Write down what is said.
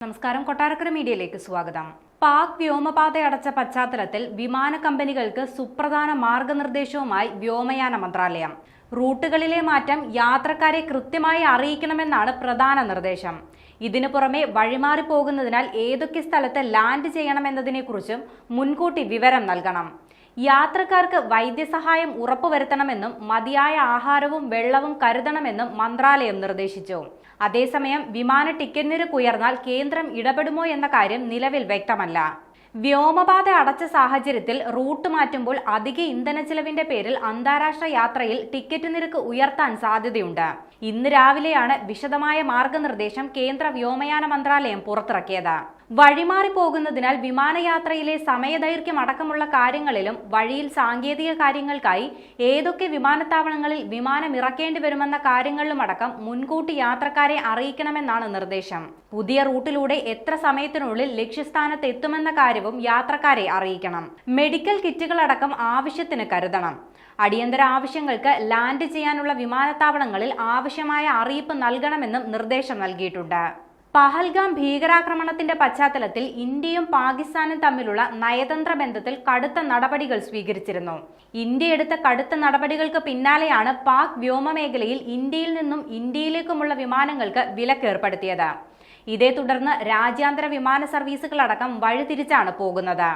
നമസ്കാരം, കൊട്ടാരക്കര മീഡിയയിലേക്ക് സ്വാഗതം. പാക് വ്യോമപാത അടച്ച പശ്ചാത്തലത്തിൽ വിമാന കമ്പനികൾക്ക് സുപ്രധാന മാർഗനിർദ്ദേശവുമായി വ്യോമയാന മന്ത്രാലയം. റൂട്ടുകളിലെ മാറ്റം യാത്രക്കാരെ കൃത്യമായി അറിയിക്കണമെന്നാണ് പ്രധാന നിർദ്ദേശം. ഇതിനു പുറമെ വഴിമാറി പോകുന്നതിനാൽ ഏതൊക്കെ സ്ഥലത്ത് ലാൻഡ് ചെയ്യണമെന്നതിനെക്കുറിച്ചും മുൻകൂട്ടി വിവരം നൽകണം. യാത്രക്കാർക്ക് വൈദ്യസഹായം ഉറപ്പുവരുത്തണമെന്നും മതിയായ ആഹാരവും വെള്ളവും കരുതണമെന്നും മന്ത്രാലയം നിർദ്ദേശിച്ചു. അതേസമയം വിമാന ടിക്കറ്റ് നിരക്ക് ഉയർന്നാൽ കേന്ദ്രം ഇടപെടുമോ എന്ന കാര്യം നിലവിൽ വ്യക്തമല്ല. വ്യോമപാത അടച്ച സാഹചര്യത്തിൽ റൂട്ട് മാറ്റുമ്പോൾ അധിക ഇന്ധന ചെലവിന്റെ പേരിൽ അന്താരാഷ്ട്ര യാത്രയിൽ ടിക്കറ്റ് നിരക്ക് ഉയർത്താൻ സാധ്യതയുണ്ട്. ഇന്ന് രാവിലെയാണ് വിശദമായ മാർഗനിർദ്ദേശം കേന്ദ്ര വ്യോമയാന മന്ത്രാലയം പുറത്തിറക്കിയത്. വഴിമാറി പോകുന്നതിനാൽ വിമാനയാത്രയിലെ സമയദൈർഘ്യം അടക്കമുള്ള കാര്യങ്ങളിലും വഴിയിൽ സാങ്കേതിക കാര്യങ്ങൾക്കായി ഏതൊക്കെ വിമാനത്താവളങ്ങളിൽ വിമാനം ഇറക്കേണ്ടി വരുമെന്ന കാര്യങ്ങളിലുമടക്കം മുൻകൂട്ടി യാത്രക്കാരെ അറിയിക്കണമെന്നാണ് നിർദ്ദേശം. പുതിയ റൂട്ടിലൂടെ എത്ര സമയത്തിനുള്ളിൽ ലക്ഷ്യസ്ഥാനത്ത് എത്തുമെന്ന കാര്യവും യാത്രക്കാരെ അറിയിക്കണം. മെഡിക്കൽ കിറ്റുകളടക്കം ആവശ്യത്തിന് കരുതണം. അടിയന്തര ആവശ്യങ്ങൾക്ക് ലാൻഡ് ചെയ്യാനുള്ള വിമാനത്താവളങ്ങളിൽ ആവശ്യമായ അറിയിപ്പ് നൽകണമെന്നും നിർദ്ദേശം നൽകിയിട്ടുണ്ട്. പഹൽഗാം ഭീകരാക്രമണത്തിന്റെ പശ്ചാത്തലത്തിൽ ഇന്ത്യയും പാകിസ്ഥാനും തമ്മിലുള്ള നയതന്ത്ര ബന്ധത്തിൽ കടുത്ത നടപടികൾ സ്വീകരിച്ചിരുന്നു. ഇന്ത്യ എടുത്ത കടുത്ത നടപടികൾക്ക് പിന്നാലെയാണ് പാക് വ്യോമമേഖലയിൽ ഇന്ത്യയിൽ നിന്നും ഇന്ത്യയിലേക്കുമുള്ള വിമാനങ്ങൾക്ക് വിലക്ക് ഏർപ്പെടുത്തിയത്. ഇതേ തുടർന്ന് രാജ്യാന്തര വിമാന സർവീസുകളടക്കം വഴിതിരിച്ചാണ് പോകുന്നത്.